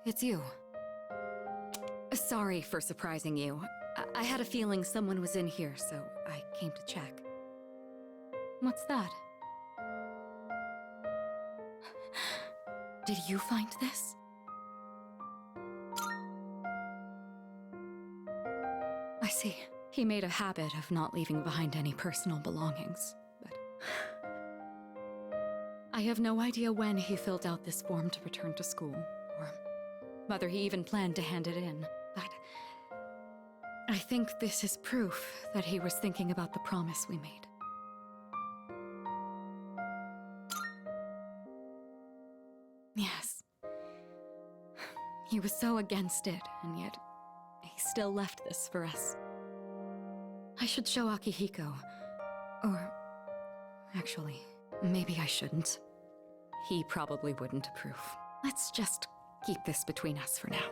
it's you. Sorry for surprising you. I had a feeling someone was in here, so I came to check. What's that? Did you find this? I see. He made a habit of not leaving behind any personal belongings, but... I have no idea when he filled out this form to return to school, or whether he even planned to hand it in, but... I think this is proof that he was thinking about the promise we made. Yes. He was so against it, and yet he still left this for us. I should show Akihiko. Or... actually, maybe I shouldn't. He probably wouldn't approve. Let's just keep this between us for now.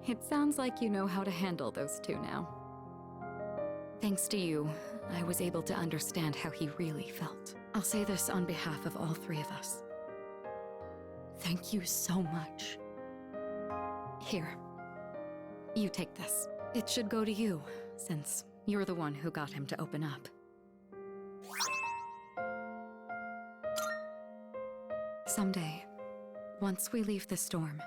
It sounds like you know how to handle those two now. Thanks to you, I was able to understand how he really felt. I'll say this on behalf of all three of us. Thank you so much. Here, you take this. It should go to you, since you're the one who got him to open up. Someday, once we leave the storm,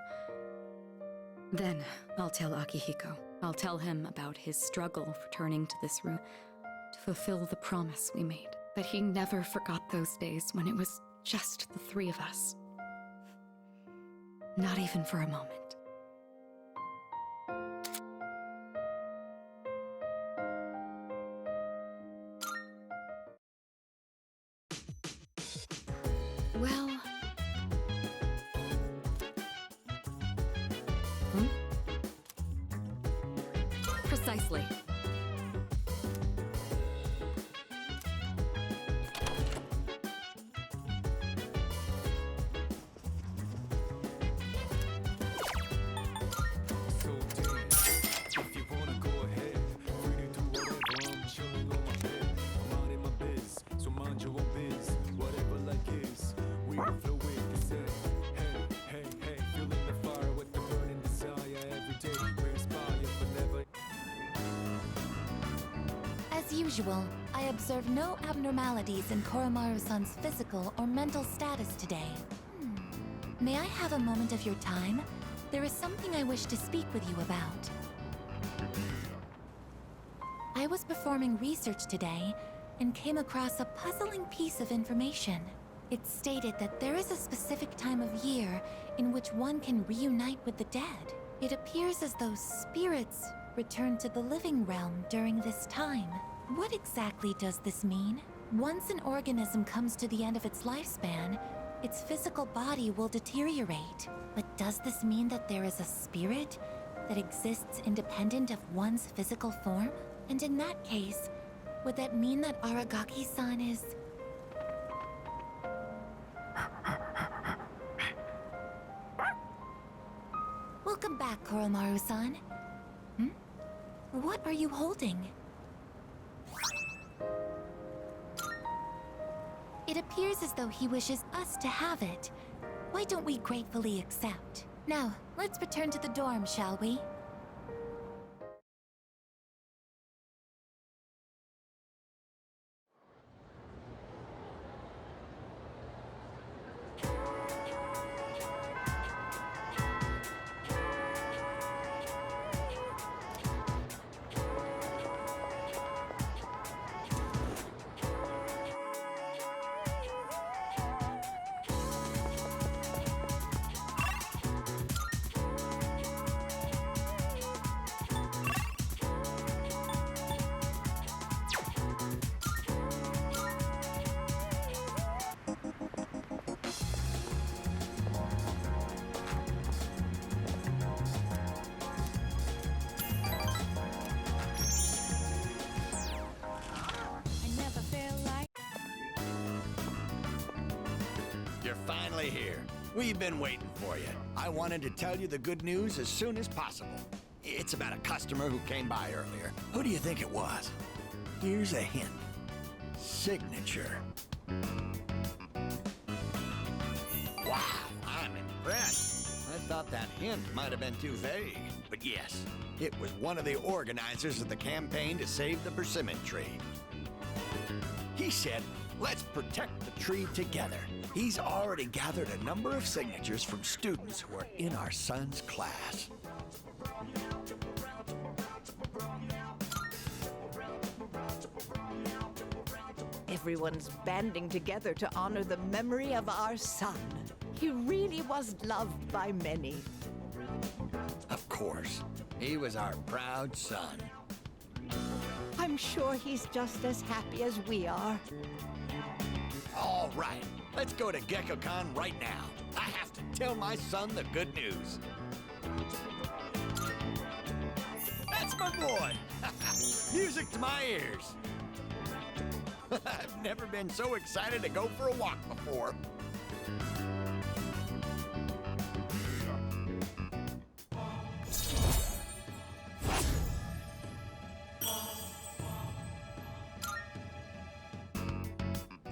then I'll tell Akihiko. I'll tell him about his struggle returning to this room to fulfill the promise we made. That he never forgot those days when it was just the three of us. Not even for a moment. Well... Precisely. As usual, I observe no abnormalities in Koromaru-san's physical or mental status today. May I have a moment of your time? There is something I wish to speak with you about. I was performing research today and came across a puzzling piece of information. It stated that there is a specific time of year in which one can reunite with the dead. It appears as though spirits return to the living realm during this time. What exactly does this mean? Once an organism comes to the end of its lifespan, its physical body will deteriorate. But does this mean that there is a spirit that exists independent of one's physical form? And in that case, would that mean that Aragaki-san is... Welcome back, Koromaru-san. What are you holding? It appears as though he wishes us to have it. Why don't we gratefully accept? Now, let's return to the dorm, shall we? You're finally here. We've been waiting for you. I wanted to tell you the good news as soon as possible. It's about a customer who came by earlier. Who do you think it was? Here's a hint. Signature. Wow, I'm impressed. I thought that hint might have been too vague. But yes, it was one of the organizers of the campaign to save the persimmon tree. He said, let's protect the tree together. He's already gathered a number of signatures from students who are in our son's class. Everyone's banding together to honor the memory of our son. He really was loved by many. Of course, he was our proud son. I'm sure he's just as happy as we are. All right, let's go to GeckoCon right now. I have to tell my son the good news. That's my boy! Music to my ears. I've never been so excited to go for a walk before.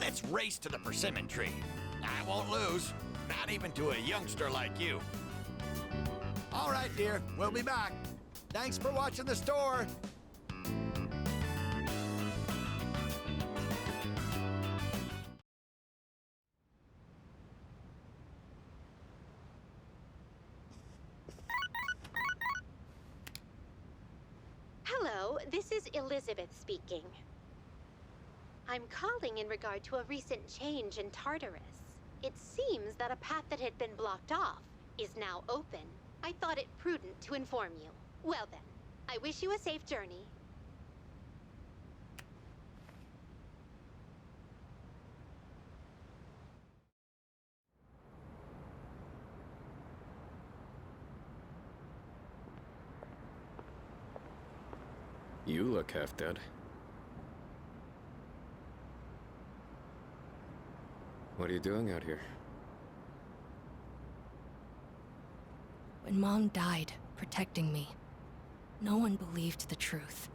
Let's race to the persimmon tree. I won't lose, not even to a youngster like you. All right, dear, we'll be back. Thanks for watching the store. Hello, this is Elizabeth speaking. I'm calling in regard to a recent change in Tartarus. It seems that a path that had been blocked off is now open. I thought it prudent to inform you. Well then, I wish you a safe journey. You look half dead. What are you doing out here? When Mom died, protecting me, no one believed the truth.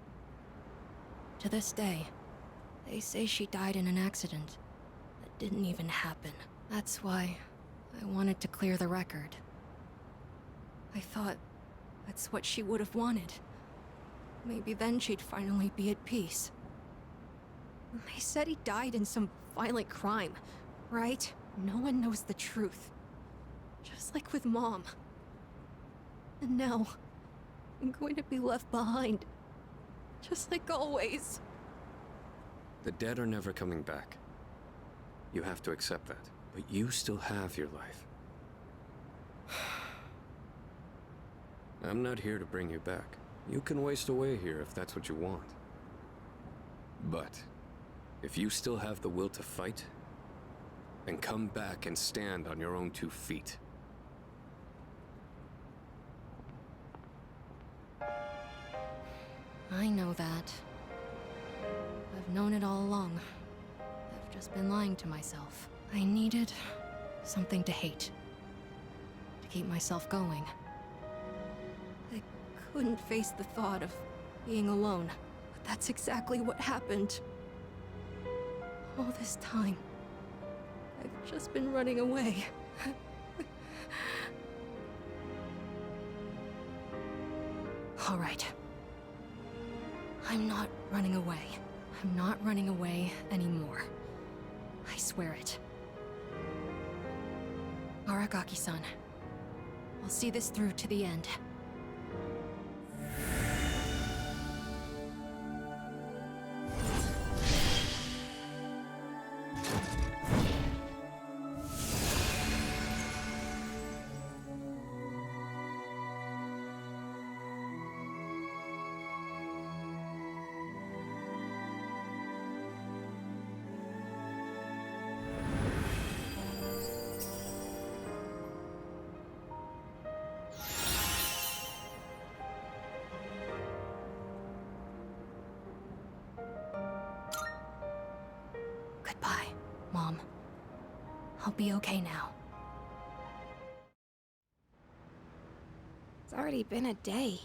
To this day, they say she died in an accident that didn't even happen. That's why I wanted to clear the record. I thought that's what she would have wanted. Maybe then she'd finally be at peace. They said he died in some violent crime, right? No one knows the truth. Just like with Mom. And now, I'm going to be left behind. Just like always. The dead are never coming back. You have to accept that. But you still have your life. I'm not here to bring you back. You can waste away here if that's what you want. But if you still have the will to fight, then come back and stand on your own 2 feet. I know that. I've known it all along. I've just been lying to myself. I needed something to hate. To keep myself going. I couldn't face the thought of being alone. But that's exactly what happened. All this time, I've just been running away. All right. I'm not running away. I'm not running away anymore. I swear it. Aragaki-san, I'll see this through to the end. Goodbye, Mom. I'll be okay now. It's already been a day.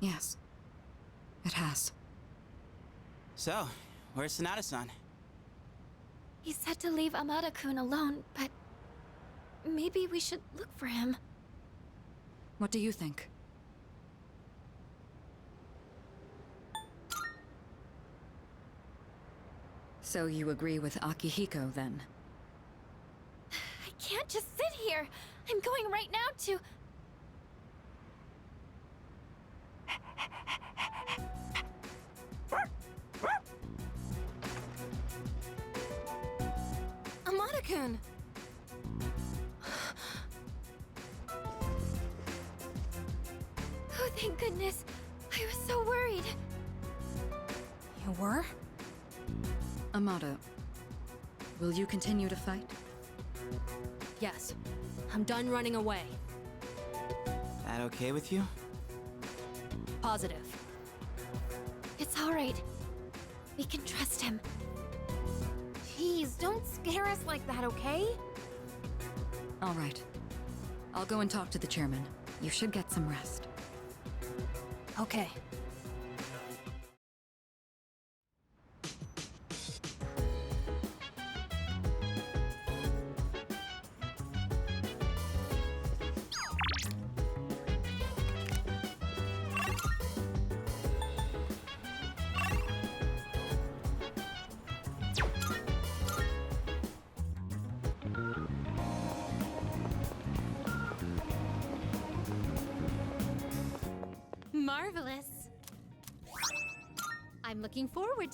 Yes, it has. So, where's Sonata-san? He said to leave Amada-kun alone, but maybe we should look for him. What do you think? So you agree with Akihiko, then? I can't just sit here. I'm going right now to... Amada-kun! Oh, thank goodness. I was so worried. You were? Amada, will you continue to fight? Yes. I'm done running away. That okay with you? Positive. It's all right. We can trust him. Please, don't scare us like that, okay? All right. I'll go and talk to the chairman. You should get some rest. Okay. Marvelous. I'm looking forward.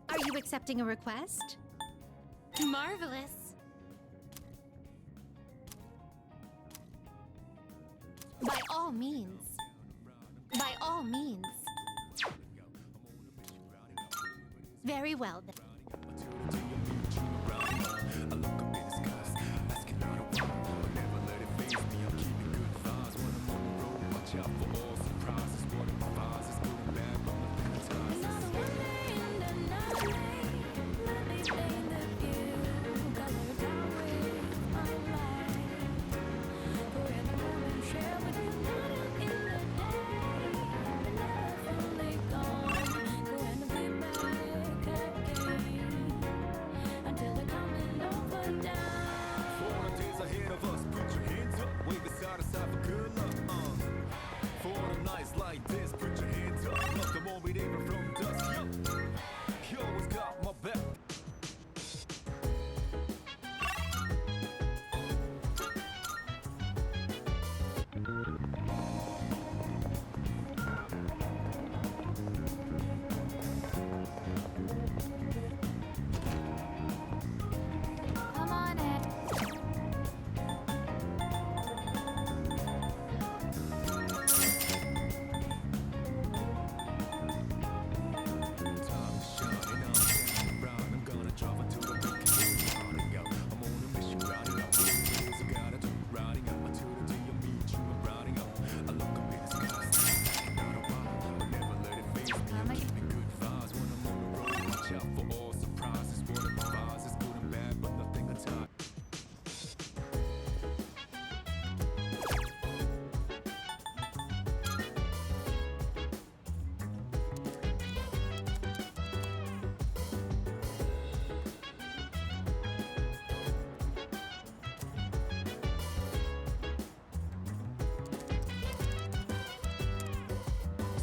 Are you accepting a request? Marvelous. By all means. By all means. Very well then. Come on, Ed.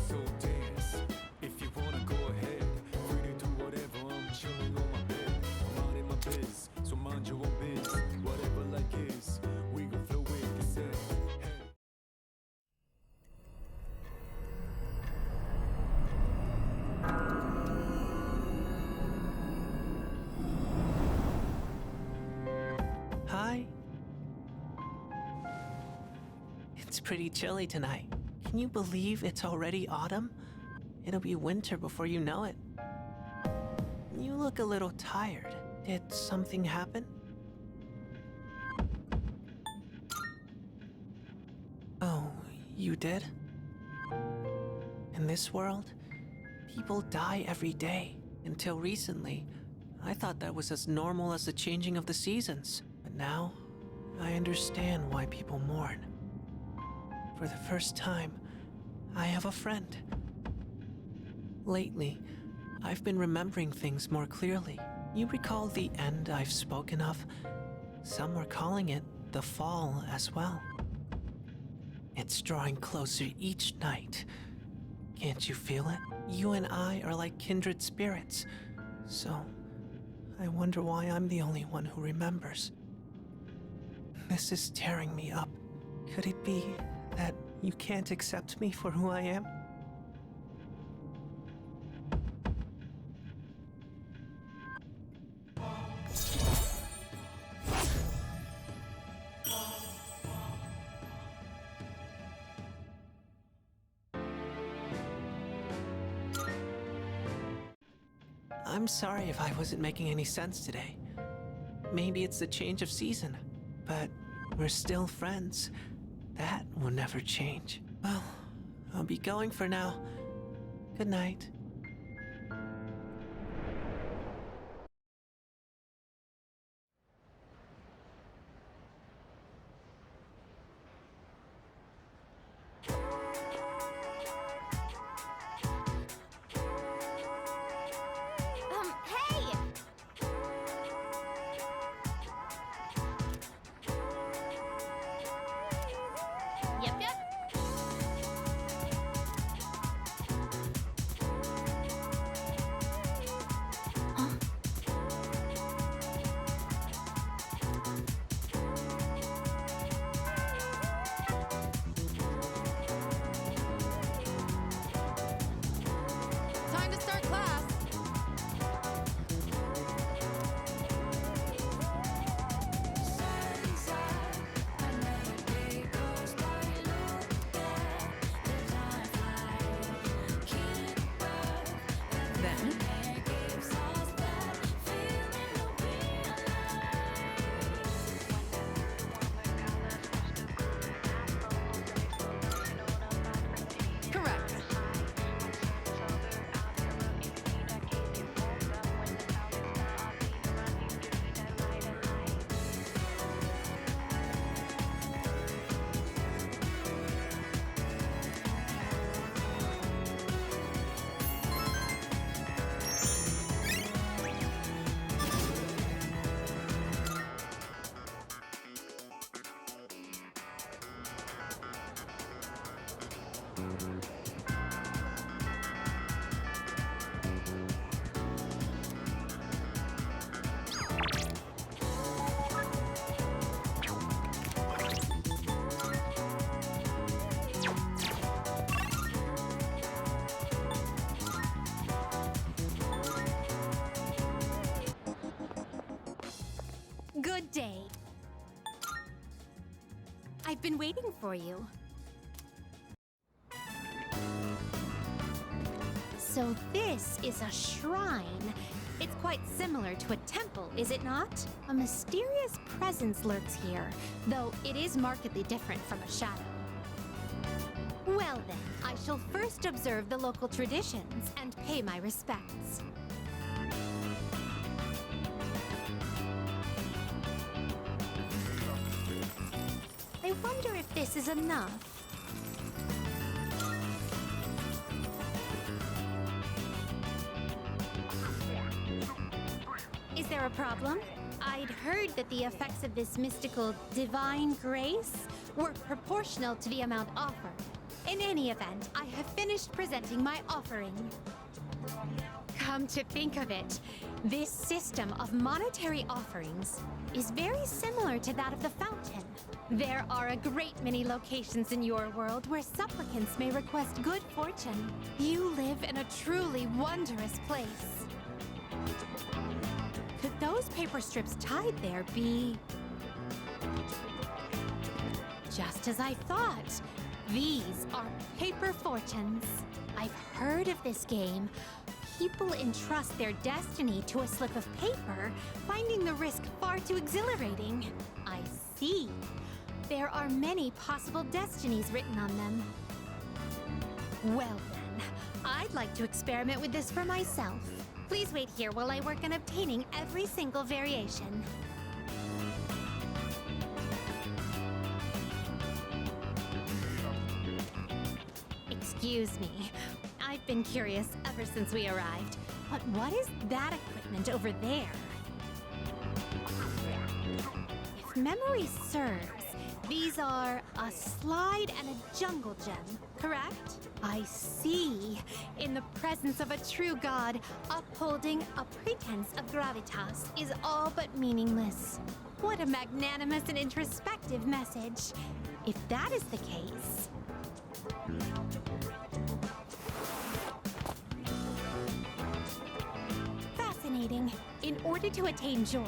So dance, if you wanna go ahead. Free to do whatever, I'm chilling on my bed. I'm out in my biz, so mind your own biz. Whatever like is, we gon' flow with the set. Hey. Hi. It's pretty chilly tonight. Can you believe it's already autumn? It'll be winter before you know it. You look a little tired. Did something happen? Oh, you did? In this world, people die every day. Until recently, I thought that was as normal as the changing of the seasons. But now, I understand why people mourn. For the first time, I have a friend. Lately, I've been remembering things more clearly. You recall the end I've spoken of? Some were calling it the fall as well. It's drawing closer each night. Can't you feel it? You and I are like kindred spirits. So, I wonder why I'm the only one who remembers. This is tearing me up. Could it be that you can't accept me for who I am? I'm sorry if I wasn't making any sense today. Maybe it's the change of season, but we're still friends. That will never change. Well, I'll be going for now. Good night. Hey! Yep. Time to start class. Then correct. Good day. I've been waiting for you. So this is a shrine. It's quite similar to a temple, is it not? A mysterious presence lurks here, though it is markedly different from a shadow. Well then, I shall first observe the local traditions and pay my respects. I wonder if this is enough. Is there a problem? I'd heard that the effects of this mystical divine grace were proportional to the amount offered. In any event, I have finished presenting my offering. Come to think of it, this system of monetary offerings is very similar to that of the fountain. There are a great many locations in your world where supplicants may request good fortune. You live in a truly wondrous place. Could those paper strips tied there be... Just as I thought. These are paper fortunes. I've heard of this game. People entrust their destiny to a slip of paper, finding the risk far too exhilarating. I see. There are many possible destinies written on them. Well then, I'd like to experiment with this for myself. Please wait here while I work on obtaining every single variation. Excuse me. I've been curious ever since we arrived. But what is that equipment over there? If memory serves, these are a slide and a jungle gem, correct? I see. In the presence of a true god, upholding a pretense of gravitas is all but meaningless. What a magnanimous and introspective message. If that is the case... Fascinating. In order to attain joy,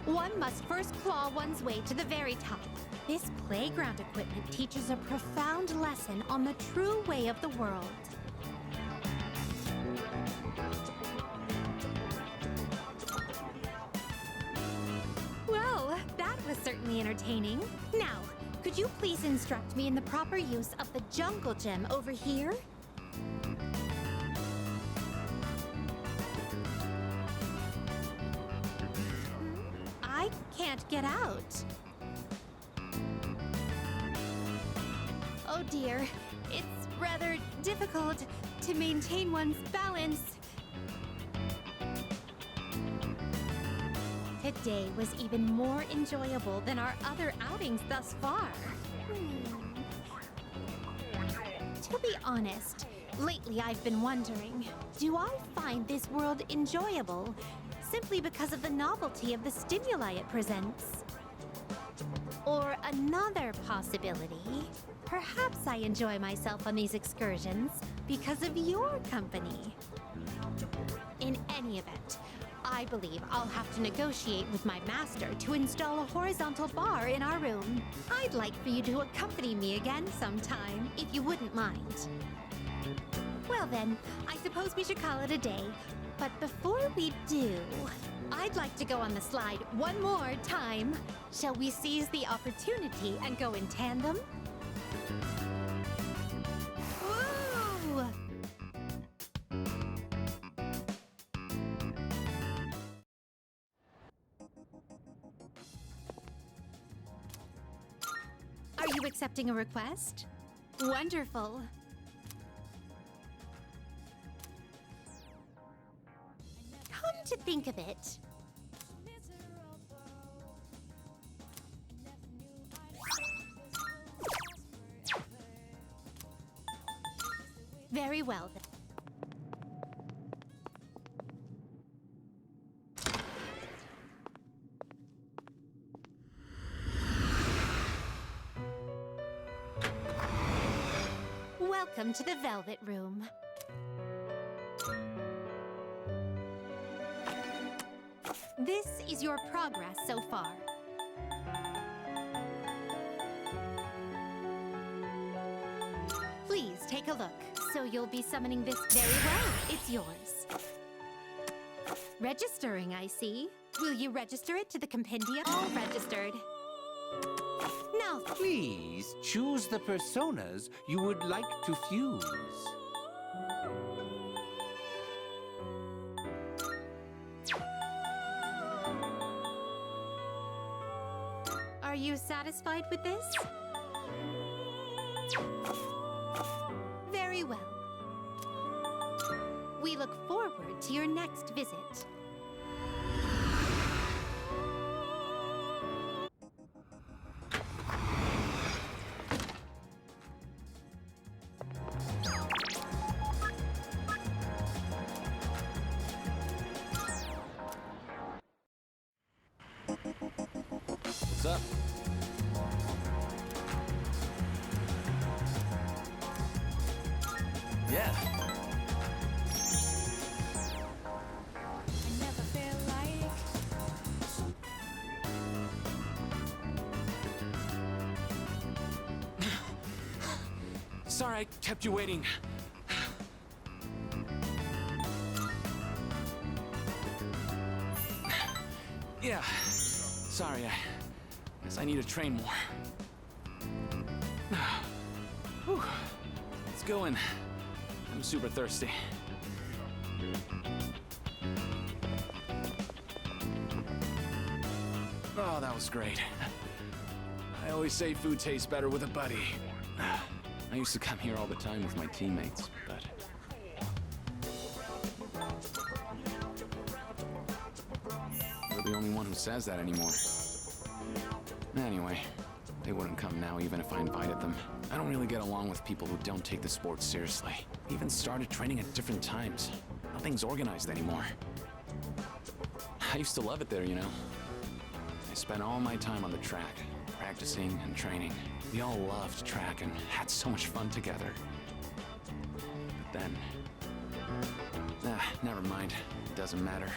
one must first claw one's way to the very top. This playground equipment teaches a profound lesson on the true way of the world. Well, that was certainly entertaining. Now, could you please instruct me in the proper use of the jungle gem over here? I can't get out. Oh dear, it's rather difficult to maintain one's balance. Today was even more enjoyable than our other outings thus far. To be honest, lately I've been wondering, do I find this world enjoyable simply because of the novelty of the stimuli it presents? Or another possibility, perhaps I enjoy myself on these excursions because of your company. In any event, I believe I'll have to negotiate with my master to install a horizontal bar in our room. I'd like for you to accompany me again sometime, if you wouldn't mind. Well then, I suppose we should call it a day. But before we do, I'd like to go on the slide one more time. Shall we seize the opportunity and go in tandem? Woo! Are you accepting a request? Wonderful. Come to think of it, very well then. Welcome to the Velvet Room. This is your progress so far. Please take a look. So you'll be summoning this very well. It's yours. Registering, I see. Will you register it to the compendium? All registered. Now, Please choose the personas you would like to fuse. are you satisfied with this? Very well. We look forward to your next visit. What's up? Yeah. Sorry I kept you waiting. Yeah. Sorry, I guess I need to train more. Whew. Let's go in. I'm super thirsty. Oh, that was great. I always say food tastes better with a buddy. I used to come here all the time with my teammates, but... the only one who says that anymore. Anyway, they wouldn't come now even if I invited them. I don't really get along with people who don't take the sport seriously. Even started training at different times. Nothing's organized anymore. I used to love it there, you know. I spent all my time on the track, practicing and training. We all loved track and had so much fun together. But then... never mind. It doesn't matter.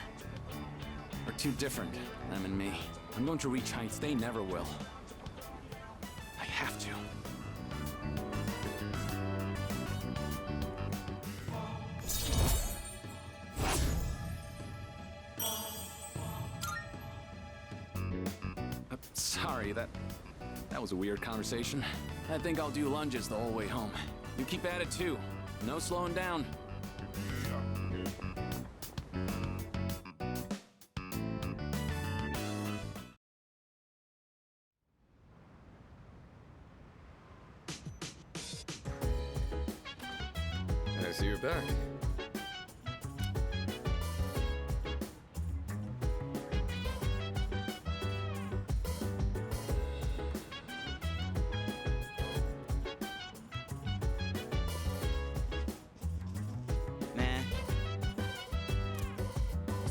We're too different, them and me. I'm going to reach heights they never will. I have to. Sorry, that was a weird conversation. I think I'll do lunges the whole way home. You keep at it too. No slowing down. I see you're back.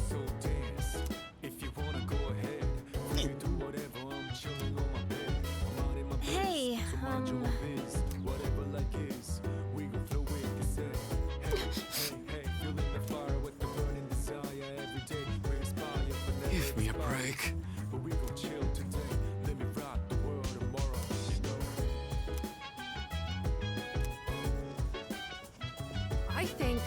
So dance. If you wanna go ahead, free to do whatever. I'm chilling on my bed. I'm out in my biz. Hey, So mind your own biz. Whatever like is, we gon' flow with the set. Hey, feeling the fire with the burning desire every day. We inspire, but never Give me a expire. break. But we gon' chill today. Let me rock the world tomorrow, you know. I think...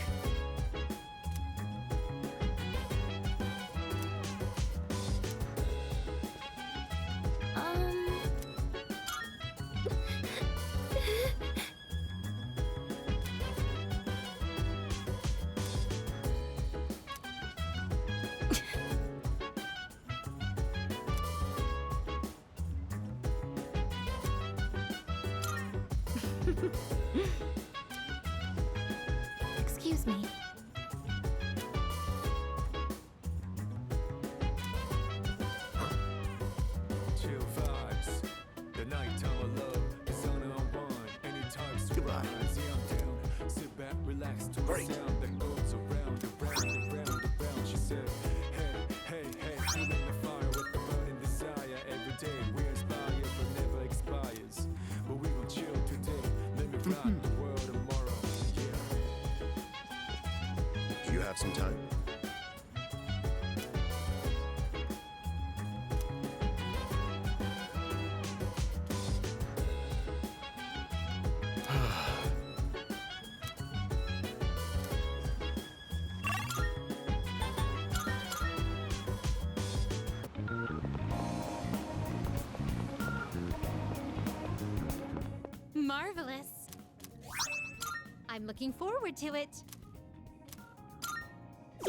Excuse me. Chill vibes. The nighttime of love is on and on. Anytime surprise. Yeah, I'm down. Sit back, relax to the sound that goes around and round and round and round. She said, hey, feeling the fire with the burning desire every day. We inspire but never expires. But we gon' chill today. Let me rock the world tomorrow. Yeah. Do you have some time? Marvelous. I'm looking forward to it.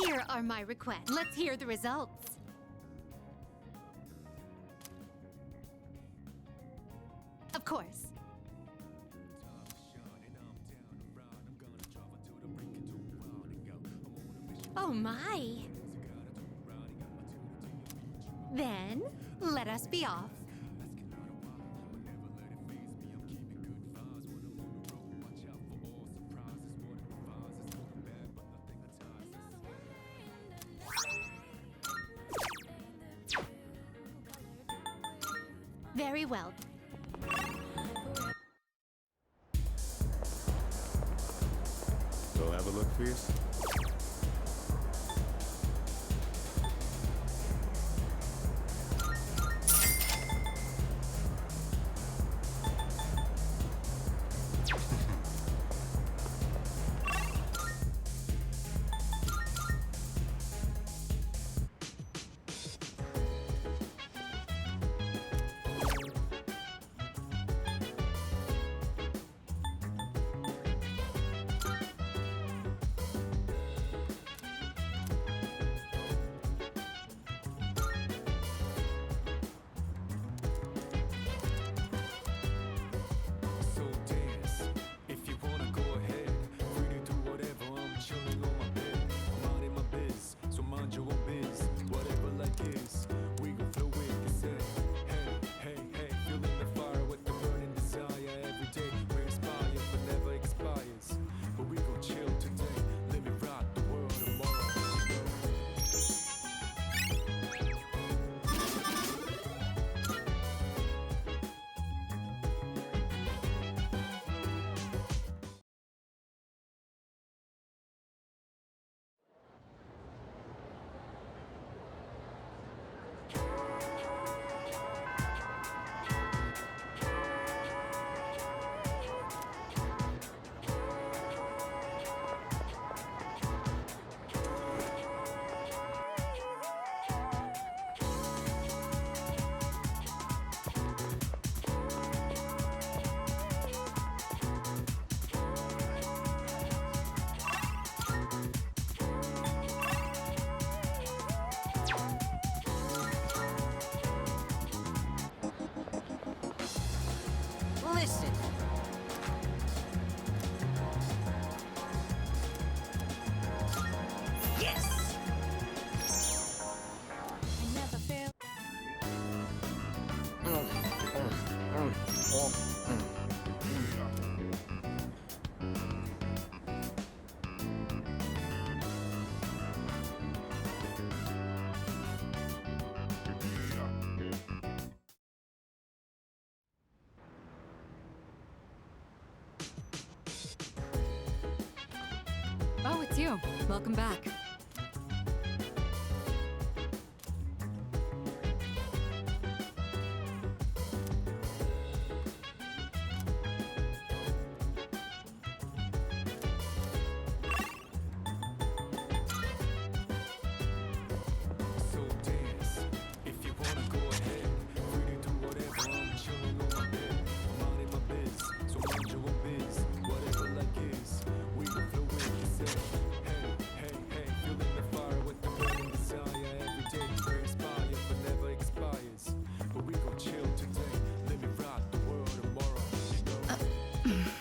Here are my requests. Let's hear the results. Of course. Oh my. Then, let us be off. Very well. Go have a look, Fierce. listen. Yes! I never fail. Oh, it's you. Welcome back. So dance. If you wanna go ahead, free to do whatever. I'm chilling on my bed. I'm out in my biz, so mind your own biz. Whatever like is, we gon' flow with yourself. Hey, hey, hey, feeling the fire with the burning desire. Every day we inspire, but never expires. But we gon' chill today. Let me rock the world tomorrow. You know?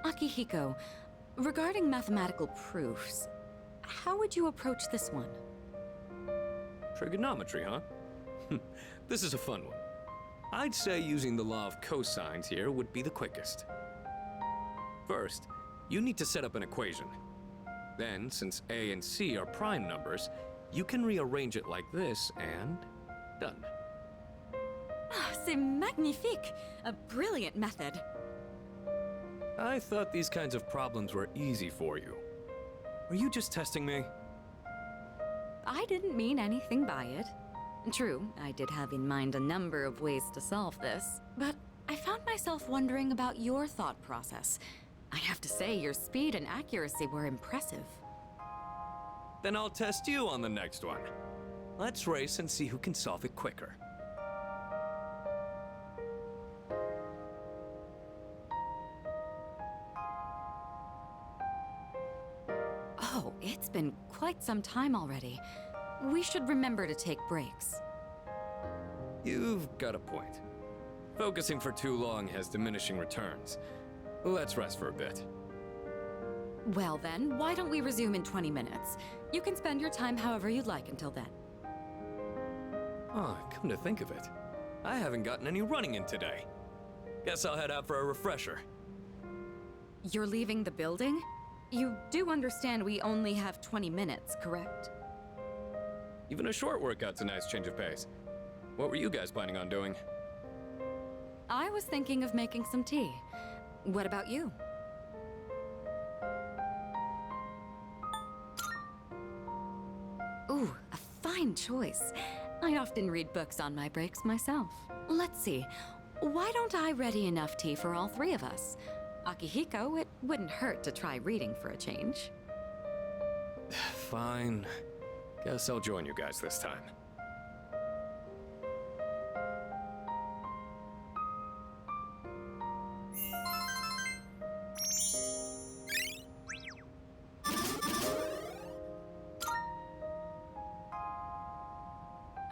Akihiko, regarding mathematical proofs, how would you approach this one? Trigonometry, huh? This is a fun one. I'd say using the law of cosines here would be the quickest. First, you need to set up an equation. Then, since a and c are prime numbers, you can rearrange it like this and done. Ah, c'est magnifique! A brilliant method. I thought these kinds of problems were easy for you. Were you just testing me? I didn't mean anything by it. True, I did have in mind a number of ways to solve this, but I found myself wondering about your thought process. I have to say, your speed and accuracy were impressive. Then I'll test you on the next one. Let's race and see who can solve it quicker. Oh, it's been quite some time already. We should remember to take breaks. You've got a point. Focusing for too long has diminishing returns. Let's rest for a bit. Well then, why don't we resume in 20 minutes? You can spend your time however you'd like until then. Oh, come to think of it, I haven't gotten any running in today. Guess I'll head out for a refresher. You're leaving the building? You do understand we only have 20 minutes, correct? Even a short workout's a nice change of pace. What were you guys planning on doing? I was thinking of making some tea. What about you? Ooh, a fine choice. I often read books on my breaks myself. Let's see. Why don't I ready enough tea for all three of us? Akihiko, it wouldn't hurt to try reading for a change. Fine. Guess I'll join you guys this time.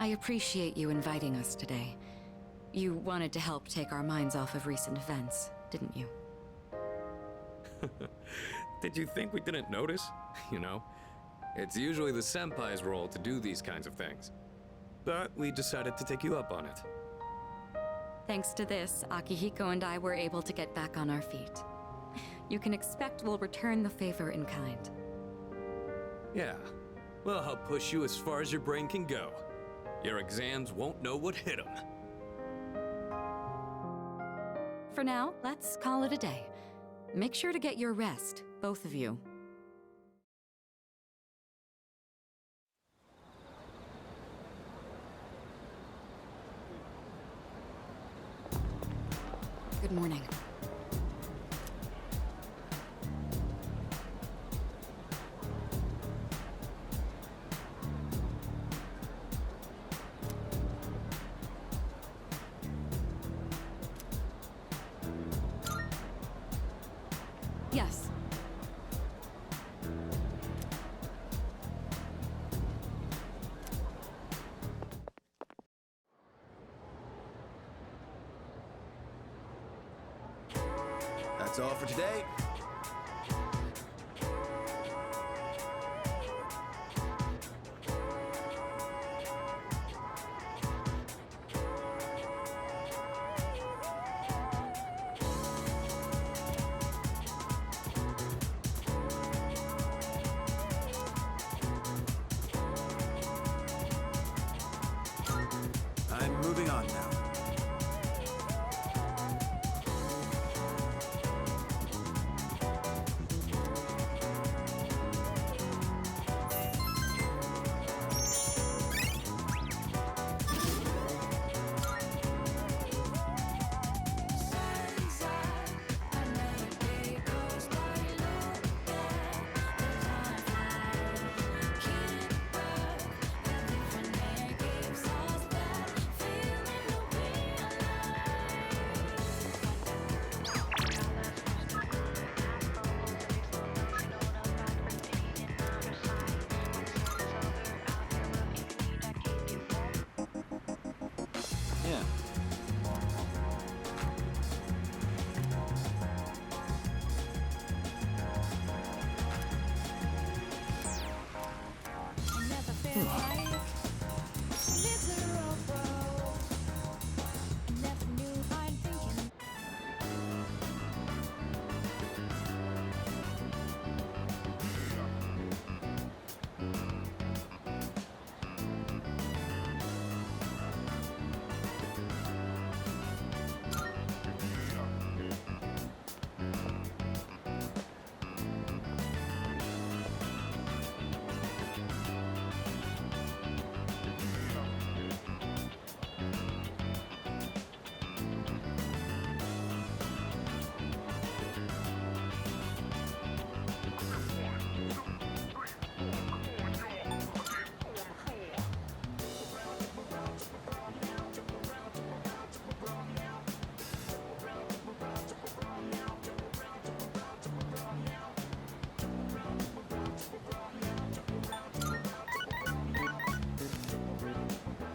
I appreciate you inviting us today. You wanted to help take our minds off of recent events, didn't you? Did you think we didn't notice? You know, it's usually the senpai's role to do these kinds of things. But we decided to take you up on it. Thanks to this, Akihiko and I were able to get back on our feet. You can expect we'll return the favor in kind. Yeah, we'll help push you as far as your brain can go. Your exams won't know what hit them. For now, let's call it a day. Make sure to get your rest, both of you. Good morning. Yes. That's all for today. I'm moving on now. Yeah.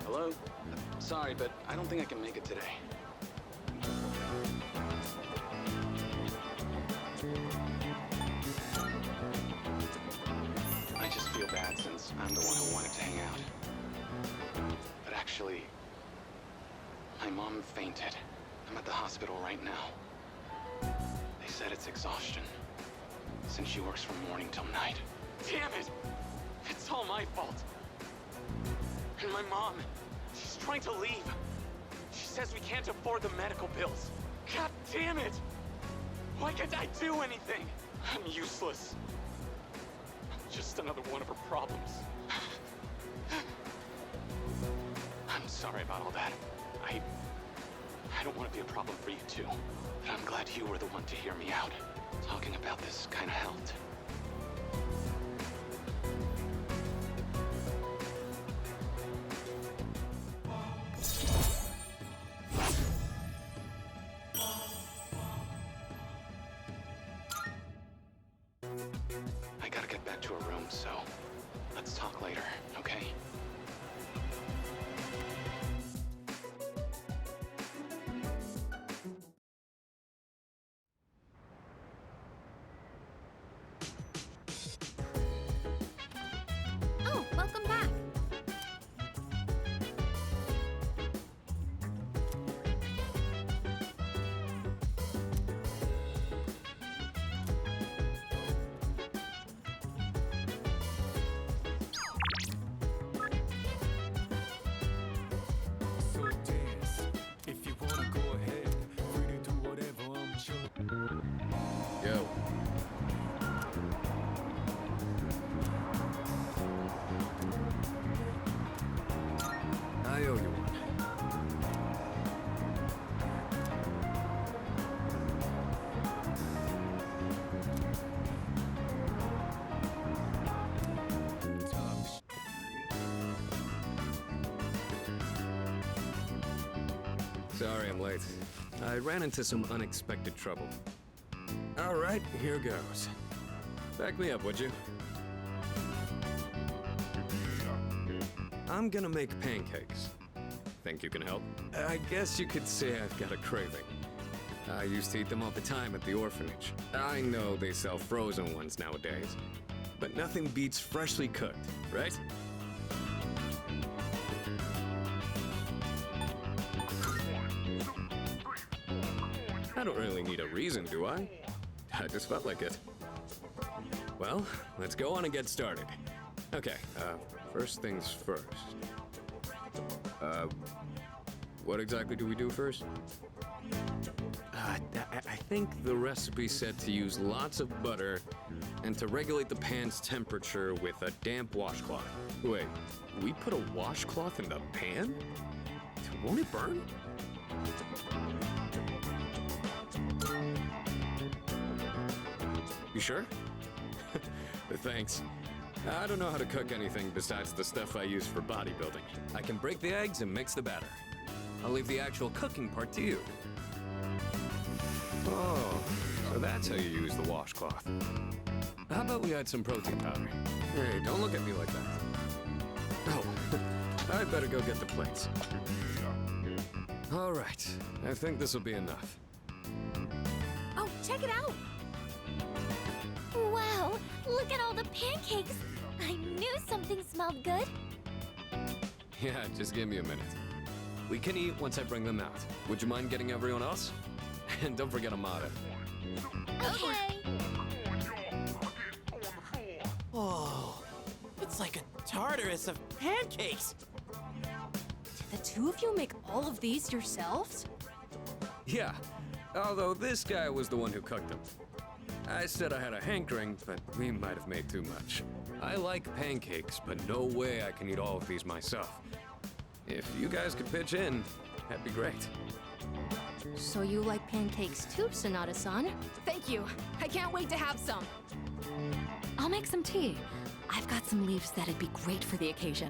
Hello? Sorry, but I don't think I can make it today. I just feel bad since I'm the one who wanted to hang out. But actually, my mom fainted. I'm at the hospital right now. They said it's exhaustion, since she works from morning till night. Damn it! It's all my fault. And my mom, she's trying to leave. She says we can't afford the medical bills. God damn it! Why can't I do anything? I'm useless. I'm just another one of her problems. I'm sorry about all that. I don't want to be a problem for you two, but I'm glad you were the one to hear me out. Talking about this kind of helped. I gotta get back to a room, so let's talk later, okay? Oh, welcome back. So dance. If you wanna go ahead, free to do whatever, I'm chillin'. Yo. I owe you one. Sorry I'm late. I ran into some unexpected trouble. All right, here goes. Back me up, would you? I'm gonna make pancakes. Think you can help? I guess you could say I've got a craving. I used to eat them all the time at the orphanage. I know they sell frozen ones nowadays, but nothing beats freshly cooked, right? I don't really need a reason, do I? I just felt like it. Well, let's go on and get started. Okay, first things first. What exactly do we do first? I think the recipe said to use lots of butter and to regulate the pan's temperature with a damp washcloth. Wait, we put a washcloth in the pan? Won't it burn? You sure? Thanks. I don't know how to cook anything besides the stuff I use for bodybuilding. I can break the eggs and mix the batter. I'll leave the actual cooking part to you. Oh, so that's how you use the washcloth. How about we add some protein powder? Hey, don't look at me like that. Oh, I'd better go get the plates. All right, I think this will be enough. Oh, check it out! Wow, look at all the pancakes! I knew something smelled good. Yeah, just give me a minute. We can eat once I bring them out. Would you mind getting everyone else? And don't forget Amada. Okay. Oh, it's like a Tartarus of pancakes. The two of you make all of these yourselves? Yeah, although this guy was the one who cooked them. I said I had a hankering, but we might have made too much. I like pancakes, but no way I can eat all of these myself. If you guys could pitch in, that'd be great. So you like pancakes too, Sonata-san? Thank you. I can't wait to have some. I'll make some tea. I've got some leaves that'd be great for the occasion.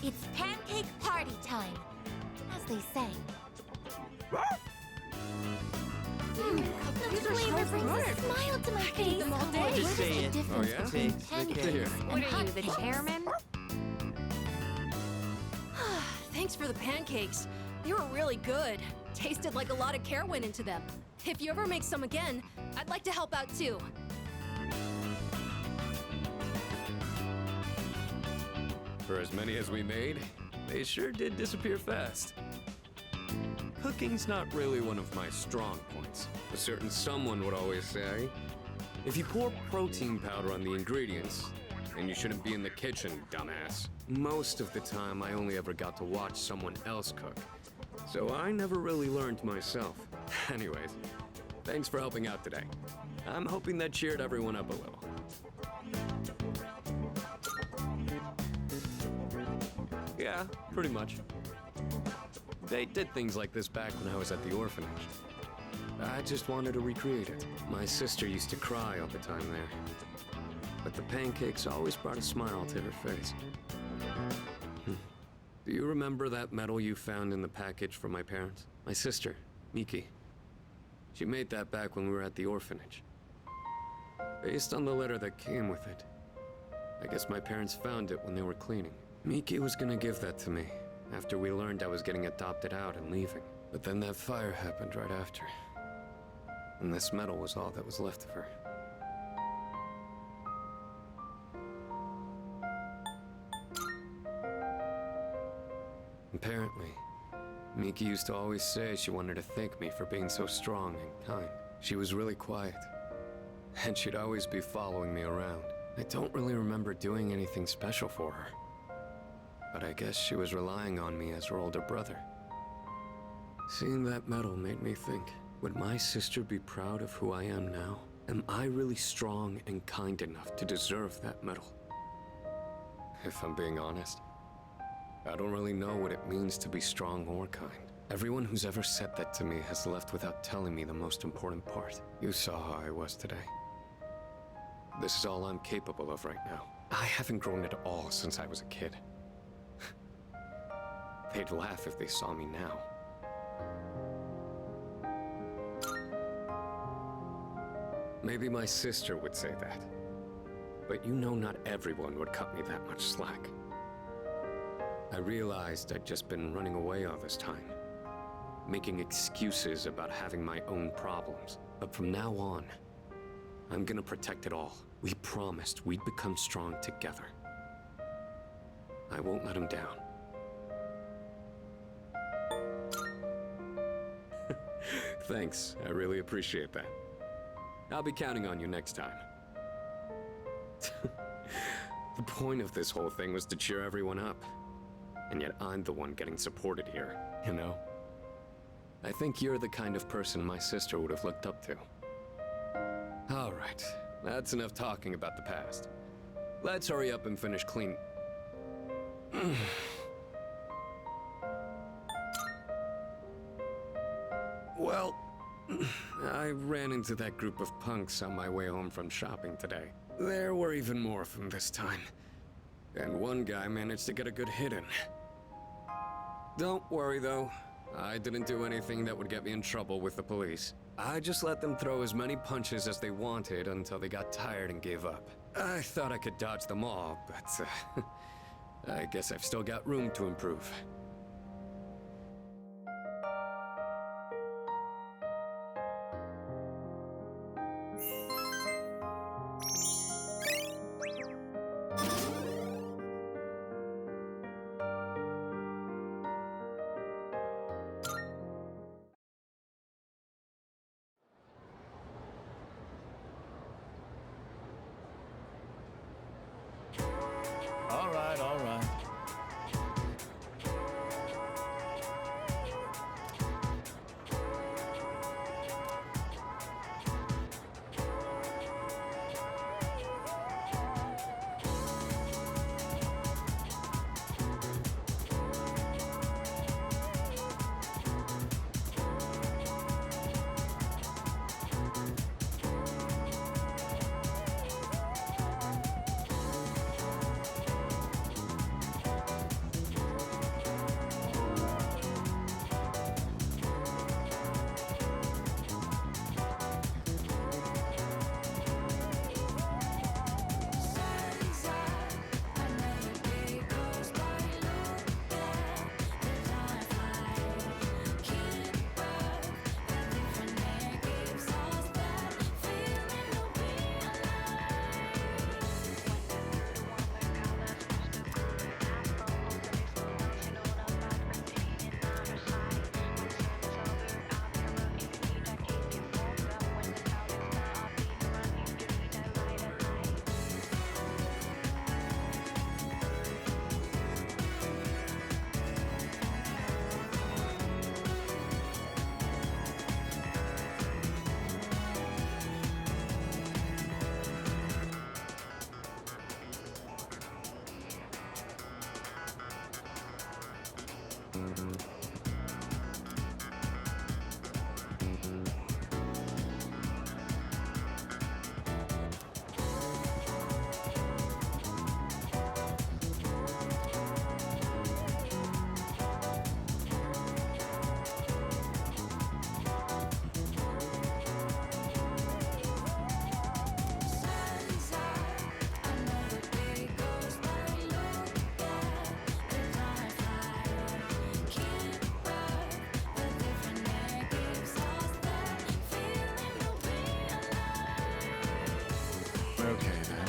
It's pancake party time, as they say. The flavor brings a smile to my face. them all day. Just say it. Oh, yeah? Say Here. What are you, the chairman? Thanks for the pancakes. They were really good. Tasted like a lot of care went into them. If you ever make some again, I'd like to help out too. For as many as we made, they sure did disappear fast. Cooking's not really one of my strong points. A certain someone would always say, if you pour protein powder on the ingredients, then you shouldn't be in the kitchen, dumbass. Most of the time, I only ever got to watch someone else cook. So I never really learned myself. Anyways, thanks for helping out today. I'm hoping that cheered everyone up a little. Yeah, pretty much. They did things like this back when I was at the orphanage. I just wanted to recreate it. My sister used to cry all the time there. But the pancakes always brought a smile to her face. Do you remember that medal you found in the package from my parents? My sister, Miki. She made that back when we were at the orphanage. Based on the letter that came with it. I guess my parents found it when they were cleaning. Miki was gonna give that to me after we learned I was getting adopted out and leaving. But then that fire happened right after. And this medal was all that was left of her. Apparently, Miki used to always say she wanted to thank me for being so strong and kind. She was really quiet, and she'd always be following me around. I don't really remember doing anything special for her, but I guess she was relying on me as her older brother. Seeing that medal made me think, would my sister be proud of who I am now? Am I really strong and kind enough to deserve that medal? If I'm being honest, I don't really know what it means to be strong or kind. Everyone who's ever said that to me has left without telling me the most important part. You saw how I was today. This is all I'm capable of right now. I haven't grown at all since I was a kid. They'd laugh if they saw me now. Maybe my sister would say that. But you know not everyone would cut me that much slack. I realized I'd just been running away all this time, making excuses about having my own problems. But from now on, I'm gonna protect it all. We promised we'd become strong together. I won't let him down. Thanks, I really appreciate that. I'll be counting on you next time. The point of this whole thing was to cheer everyone up. And yet I'm the one getting supported here, you know? I think you're the kind of person my sister would have looked up to. All right, that's enough talking about the past. Let's hurry up and finish clean. Well, I ran into that group of punks on my way home from shopping today. There were even more of them this time. And one guy managed to get a good hit in. Don't worry though, I didn't do anything that would get me in trouble with the police. I just let them throw as many punches as they wanted until they got tired and gave up. I thought I could dodge them all, but I guess I've still got room to improve. All right. Okay then.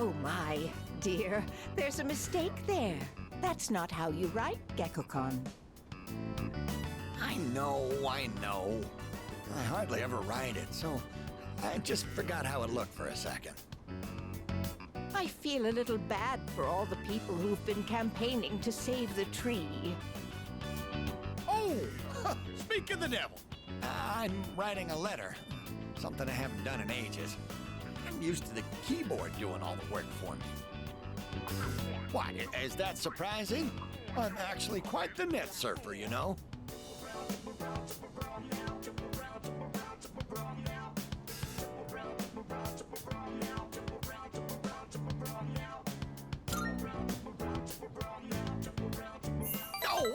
Oh my, dear. There's a mistake there. That's not how you write, Gekko-kun. I know. I hardly ever write it, so I just forgot how it looked for a second. I feel a little bad for all the people who've been campaigning to save the tree. Oh! Speak of the devil! I'm writing a letter. Something I haven't done in ages. I'm used to the keyboard doing all the work for me. What, is that surprising? I'm actually quite the net surfer, you know?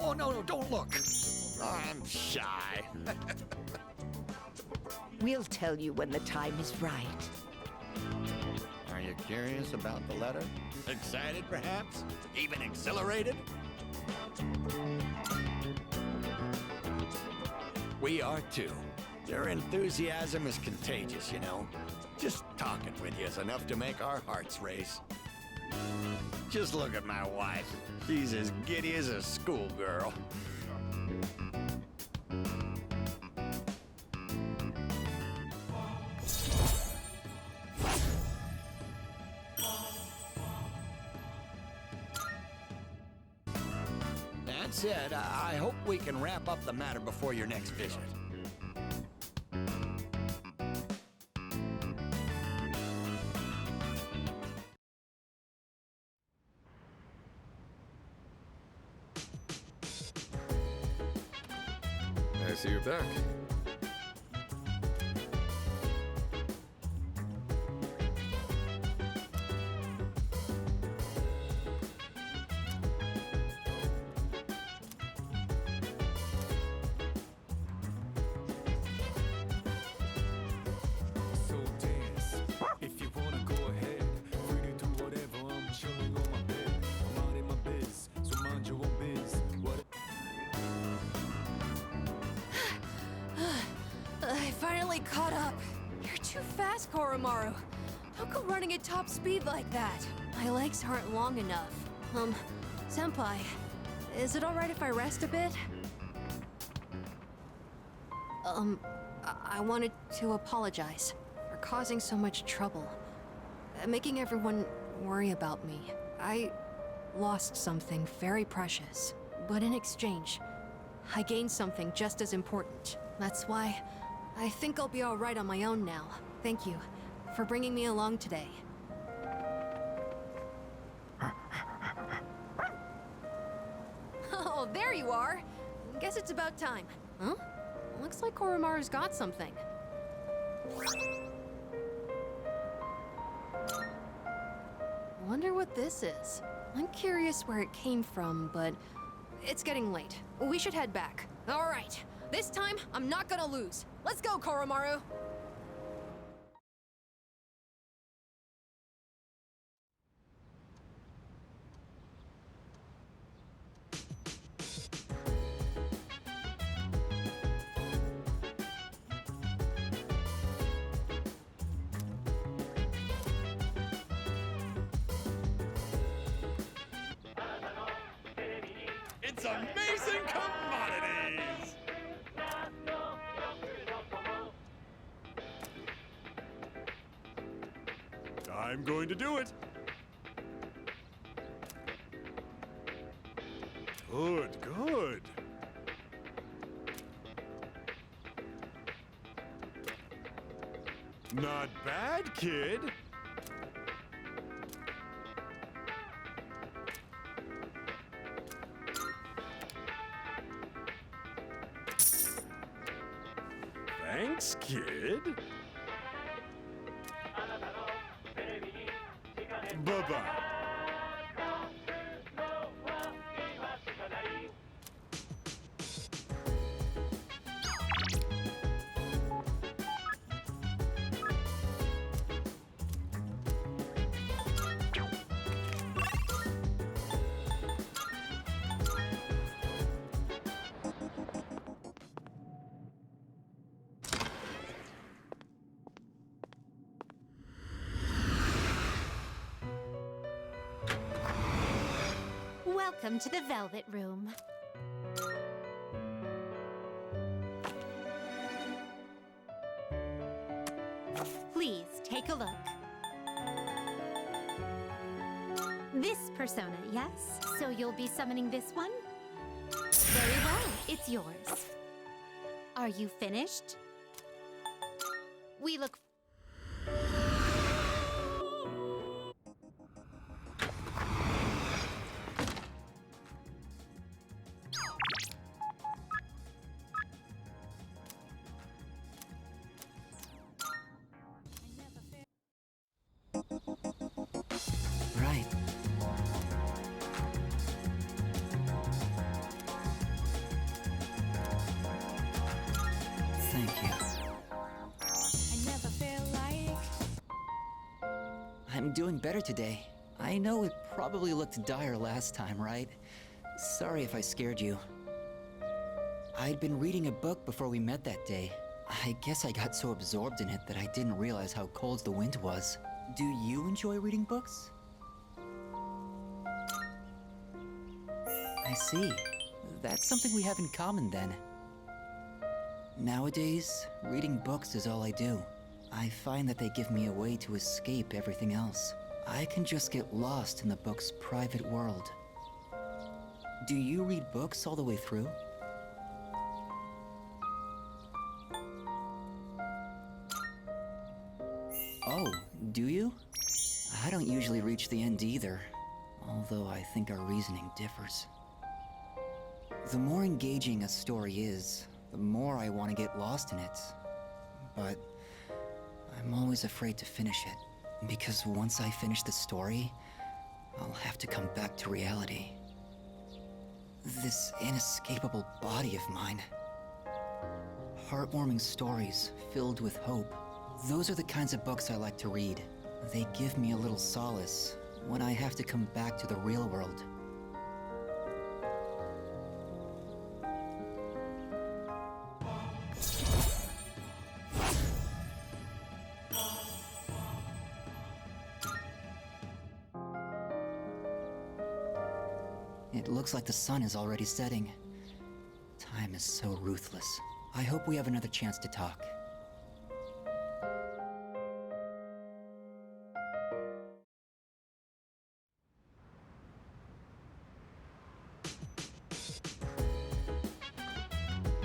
Oh, no, don't look. Oh, I'm shy. We'll tell you when the time is right. Are you curious about the letter? Excited, perhaps? Even exhilarated? We are too. Your enthusiasm is contagious, you know. Just talking with you is enough to make our hearts race. Just look at my wife. She's as giddy as a schoolgirl. That said, I hope we can wrap up the matter before your next visit. I see you're back. So dance. If you wanna go ahead, free to do whatever. I'm chilling on my bed. I'm out in my biz, so mind your own biz. What? I finally caught up. You're too fast, Koromaru. Don't go running at top speed like that. My legs aren't long enough. Senpai, is it alright if I rest a bit? I wanted to apologize for causing so much trouble. Making everyone worry about me. I lost something very precious. But in exchange, I gained something just as important. That's why I think I'll be alright on my own now. Thank you for bringing me along today. Oh, there you are! Guess it's about time. Huh? Looks like Koromaru's got something. Wonder what this is. I'm curious where it came from, but it's getting late. We should head back. Alright, this time I'm not gonna lose. Let's go, Koromaru! It's amazing commodities! I'm going to do it. Good. Not bad, kid. Thanks, kid. Bye-bye. Welcome to the Velvet Room. Please take a look. This persona, yes? So you'll be summoning this one? Very well, it's yours. Are you finished? We look... Right. Thank you. I'm doing better today. I know it probably looked dire last time, right? Sorry if I scared you. I'd been reading a book before we met that day. I guess I got so absorbed in it that I didn't realize how cold the wind was. Do you enjoy reading books? I see. That's something we have in common then. Nowadays, reading books is all I do. I find that they give me a way to escape everything else. I can just get lost in the book's private world. Do you read books all the way through? Oh, do you? I don't usually reach the end either, although I think our reasoning differs. The more engaging a story is, the more I want to get lost in it. But I'm always afraid to finish it, because once I finish the story, I'll have to come back to reality. This inescapable body of mine. Heartwarming stories filled with hope. Those are the kinds of books I like to read. They give me a little solace when I have to come back to the real world. It looks like the sun is already setting. Time is so ruthless. I hope we have another chance to talk.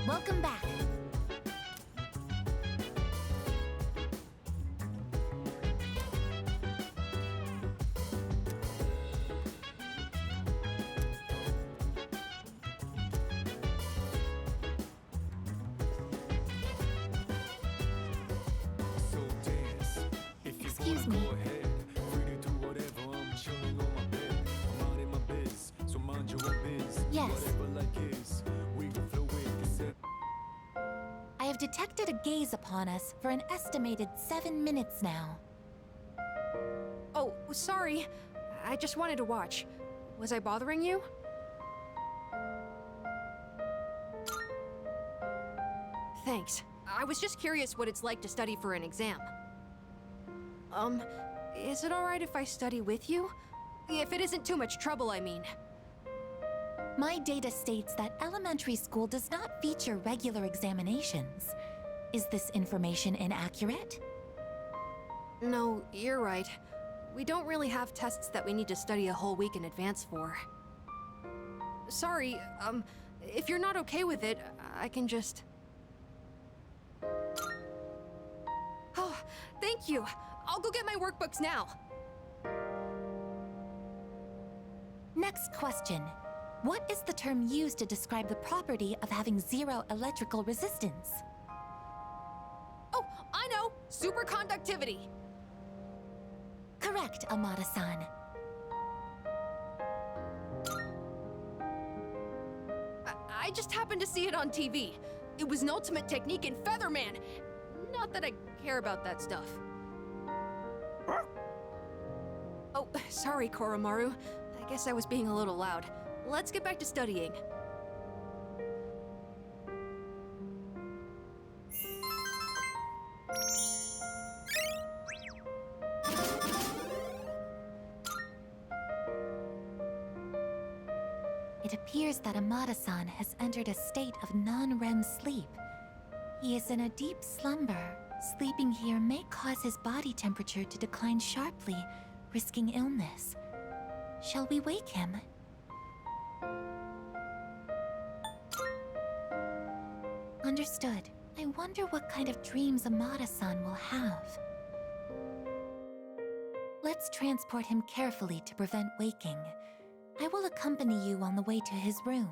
Welcome back. So dance. If you Excuse wanna me. go ahead, free to do whatever. I'm chilling on my bed. I'm out in my biz, so mind your own biz. Yes. Whatever like is, we can flow with this. I have detected a gaze upon us for an estimated 7 minutes now. Oh, sorry. I just wanted to watch. Was I bothering you? Thanks. I was just curious what it's like to study for an exam. Is it alright if I study with you? If it isn't too much trouble, I mean. My data states that elementary school does not feature regular examinations. Is this information inaccurate? No, you're right. We don't really have tests that we need to study a whole week in advance for. Sorry, if you're not okay with it, I can just... Oh, thank you. I'll go get my workbooks now. Next question. What is the term used to describe the property of having zero electrical resistance? Oh, I know! Superconductivity! Correct, Amada-san. I just happened to see it on TV. It was an ultimate technique in Featherman. Not that I care about that stuff. Oh, sorry, Koromaru. I guess I was being a little loud. Let's get back to studying. It appears that Amada-san has entered a state of non-REM sleep. He is in a deep slumber. Sleeping here may cause his body temperature to decline sharply, risking illness. Shall we wake him? Understood. I wonder what kind of dreams Amada-san will have. Let's transport him carefully to prevent waking. I will accompany you on the way to his room.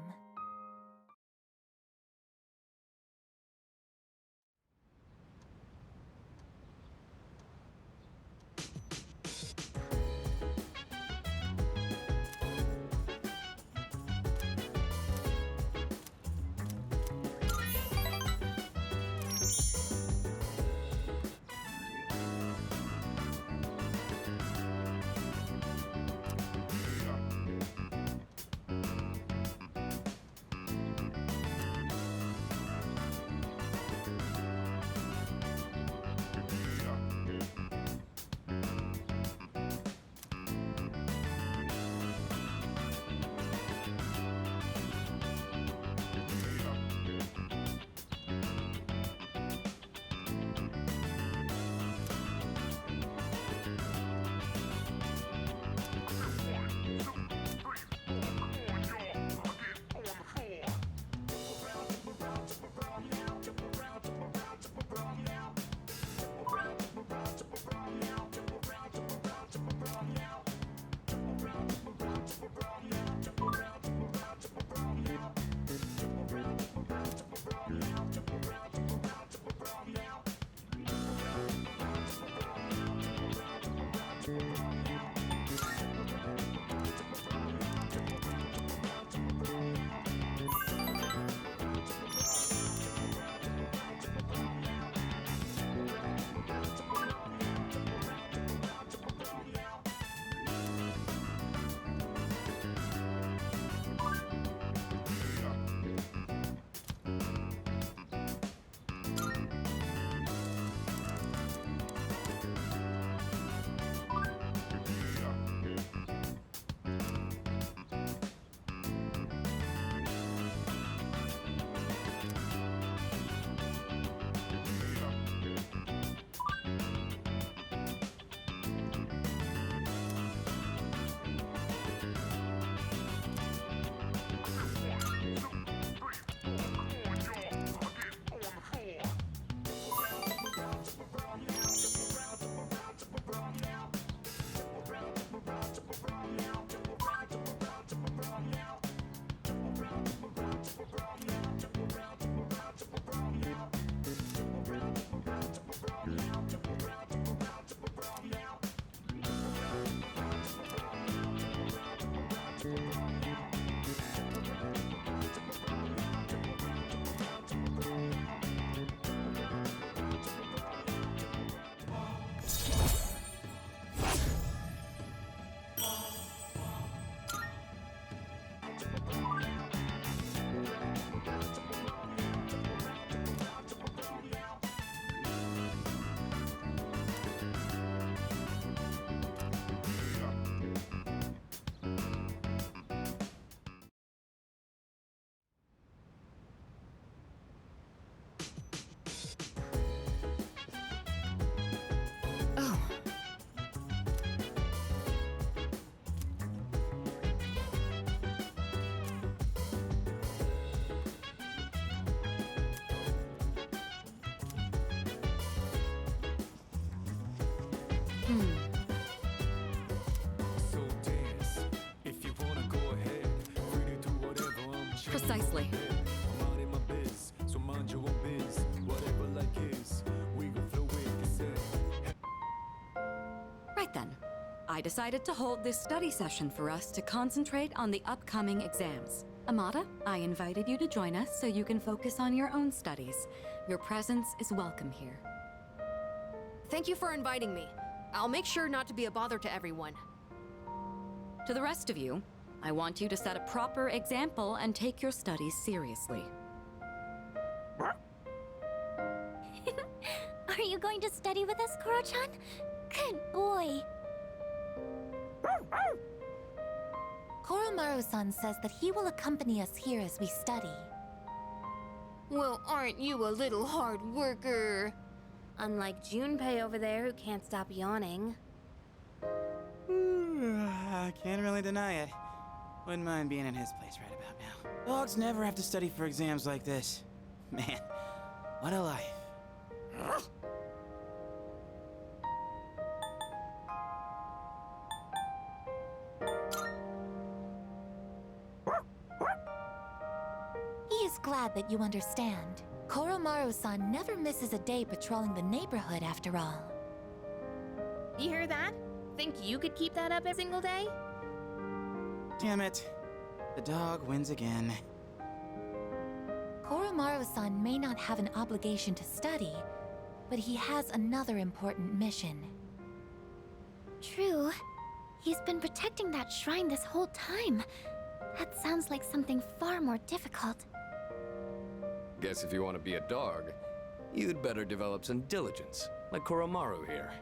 So dance. If you wanna go ahead, free to do whatever. I'm chilling Precisely. I'm out in my biz, so mind your own biz. Whatever like is, we gon' flow with it. Said. Right then. I decided to hold this study session for us to concentrate on the upcoming exams. Amada, I invited you to join us so you can focus on your own studies. Your presence is welcome here. Thank you for inviting me. I'll make sure not to be a bother to everyone. To the rest of you, I want you to set a proper example and take your studies seriously. Are you going to study with us, Koromaru-san says that he will accompany us here as we study. Well, aren't you a little hard worker? Unlike Junpei over there who can't stop yawning. I can't really deny it. Wouldn't mind being in his place right about now. Dogs never have to study for exams like this. Man, what a life. He is glad that you understand. Koromaru-san never misses a day patrolling the neighborhood after all. You hear that? Think you could keep that up every single day? Damn it. The dog wins again. Koromaru-san may not have an obligation to study, but he has another important mission. True. He's been protecting that shrine this whole time. That sounds like something far more difficult. Guess if you want to be a dog, you'd better develop some diligence, like Koromaru here.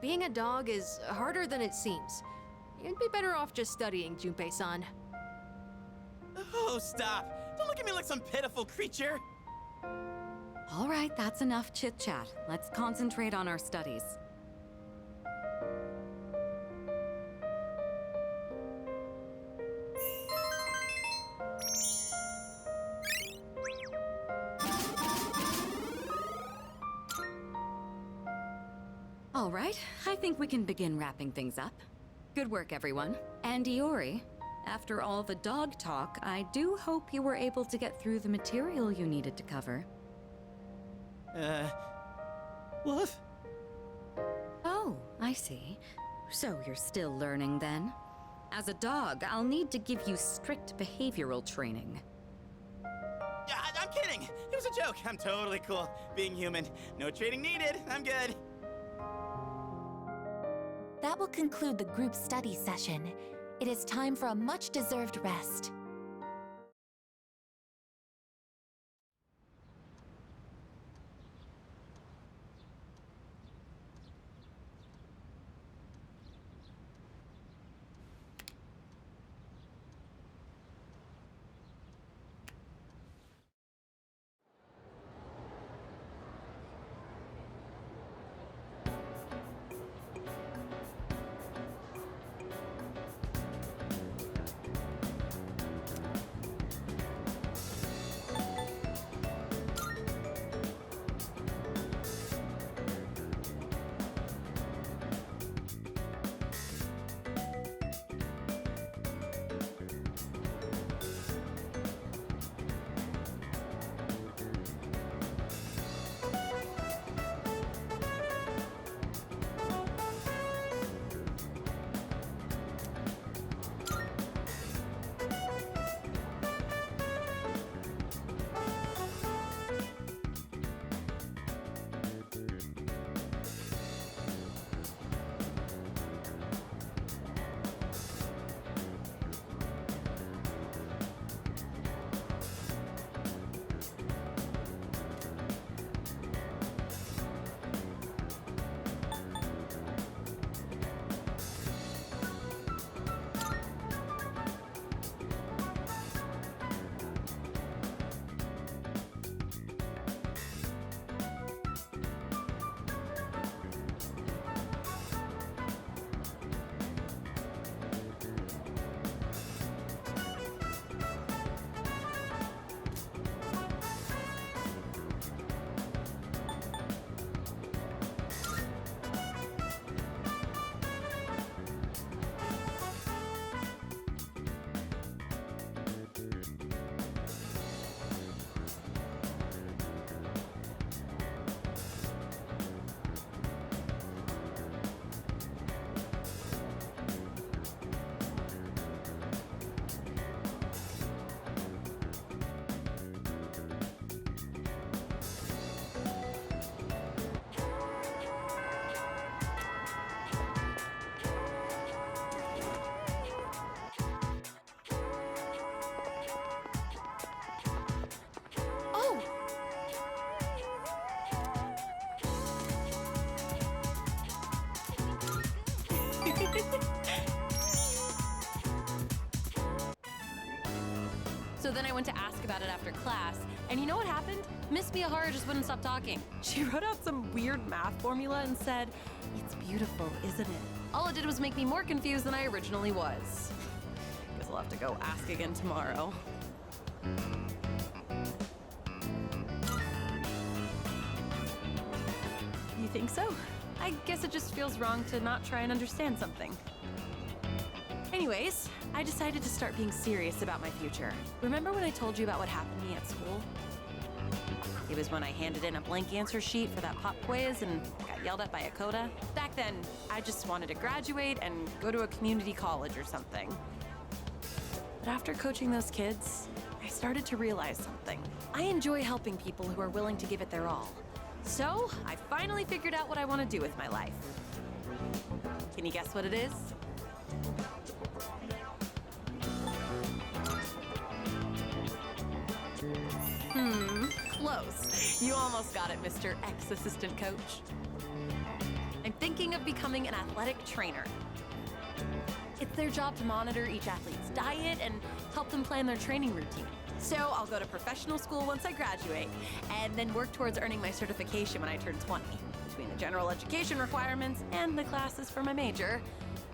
Being a dog is harder than it seems. You'd be better off just studying, Junpei-san. Oh, stop! Don't look at me like some pitiful creature! All right, that's enough chit-chat. Let's concentrate on our studies. All right, I think we can begin wrapping things up. Good work, everyone. And Iori, after all the dog talk, I do hope you were able to get through the material you needed to cover. What? Oh, I see. So you're still learning then? As a dog, I'll need to give you strict behavioral training. Yeah, I'm kidding! It was a joke! I'm totally cool being human. No training needed, I'm good. That will conclude the group study session. It is time for a much-deserved rest. then I went to ask about it after class, and you know what happened? Miss Miyahara just wouldn't stop talking. She wrote out some weird math formula and said, "It's beautiful, isn't it?" All it did was make me more confused than I originally was. Guess I'll have to go ask again tomorrow. You think so? I guess it just feels wrong to not try and understand something. Anyways, I decided to start being serious about my future. Remember when I told you about what happened to me at school? It was when I handed in a blank answer sheet for that pop quiz and got yelled at by a coda. Back then, I just wanted to graduate and go to a community college or something. But after coaching those kids, I started to realize something. I enjoy helping people who are willing to give it their all. So, I finally figured out what I want to do with my life. Can you guess what it is? Close. You almost got it, Mr. Ex-Assistant Coach. I'm thinking of becoming an athletic trainer. It's their job to monitor each athlete's diet and help them plan their training routine. So I'll go to professional school once I graduate, and then work towards earning my certification when I turn 20. Between the general education requirements and the classes for my major,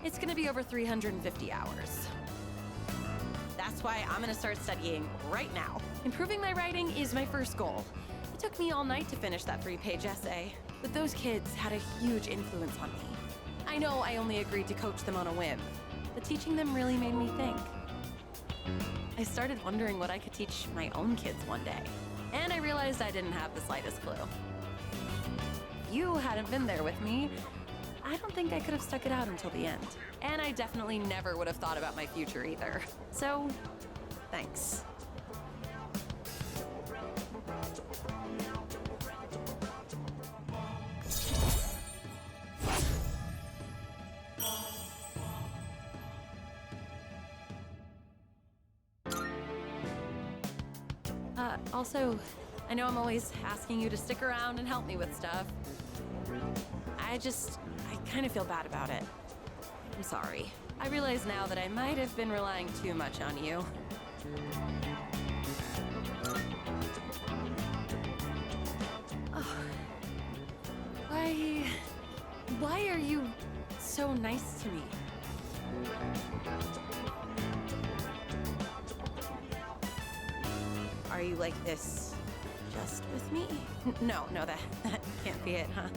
it's gonna be over 350 hours. That's why I'm gonna start studying right now. Improving my writing is my first goal. It took me all night to finish that 3-page essay, but those kids had a huge influence on me. I know I only agreed to coach them on a whim, but teaching them really made me think. I started wondering what I could teach my own kids one day, and I realized I didn't have the slightest clue. If you hadn't been there with me, I don't think I could have stuck it out until the end. And I definitely never would have thought about my future either. So, thanks. Also, I know I'm always asking you to stick around and help me with stuff. I kind of feel bad about it. I'm sorry. I realize now that I might have been relying too much on you. Oh. Why are you so nice to me? Are you like this just with me? No, that can't be it, huh?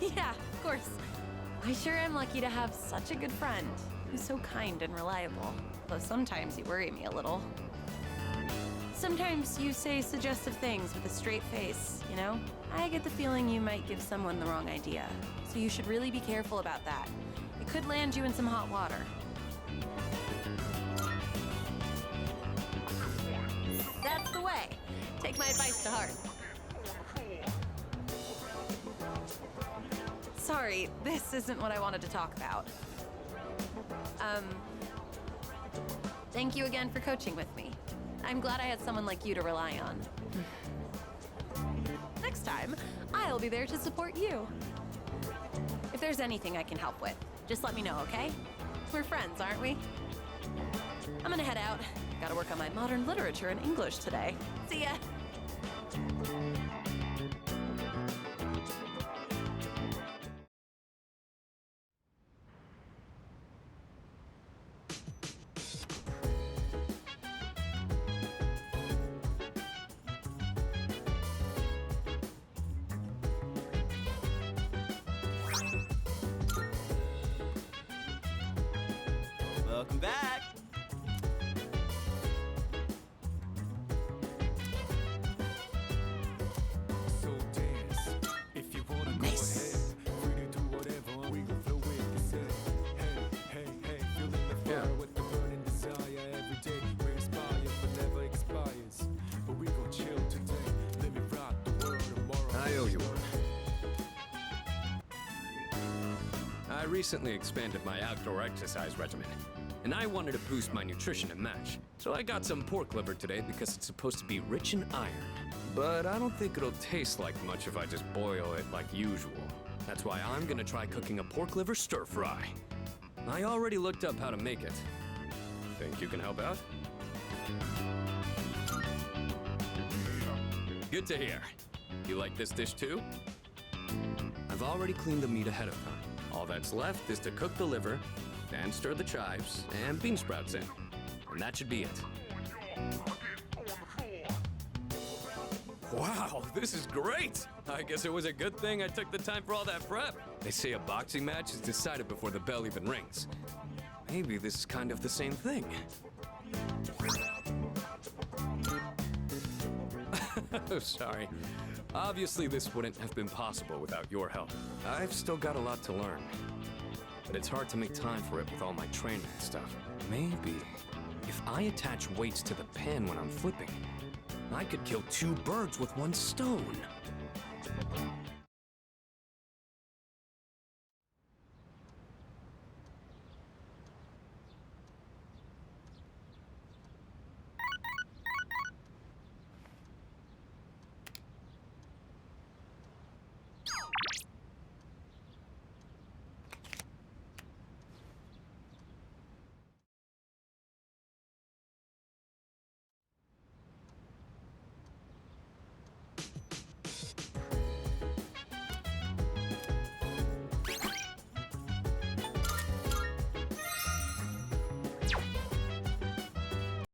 Yeah, of course. I sure am lucky to have such a good friend who's so kind and reliable. Though sometimes you worry me a little. Sometimes you say suggestive things with a straight face, you know? I get the feeling you might give someone the wrong idea. So you should really be careful about that. It could land you in some hot water. That's the way. Take my advice to heart. Sorry, this isn't what I wanted to talk about. Thank you again for coaching with me. I'm glad I had someone like you to rely on. Next time, I'll be there to support you. If there's anything I can help with, just let me know, okay? We're friends, aren't we? I'm gonna head out. Gotta work on my modern literature and English today. See ya! Welcome back. So dance if you wanna go ahead. Free to do whatever, we gon' flow with the set. Hey, feeling the fire with the burning desire every day. We inspire but never expires. But we gon' chill today. Let me rock the world tomorrow. I owe you one. I recently expanded my outdoor exercise regimen, and I wanted to boost my nutrition and match. So I got some pork liver today because it's supposed to be rich in iron. But I don't think it'll taste like much if I just boil it like usual. That's why I'm gonna try cooking a pork liver stir fry. I already looked up how to make it. Think you can help out? Good to hear. You like this dish too? I've already cleaned the meat ahead of time. All that's left is to cook the liver, and stir the chives and bean sprouts in. And that should be it. Wow, this is great! I guess it was a good thing I took the time for all that prep. They say a boxing match is decided before the bell even rings. Maybe this is kind of the same thing. Sorry. Obviously, this wouldn't have been possible without your help. I've still got a lot to learn. But it's hard to make time for it with all my training and stuff. Maybe if I attach weights to the pan when I'm flipping, I could kill 2 birds with 1 stone.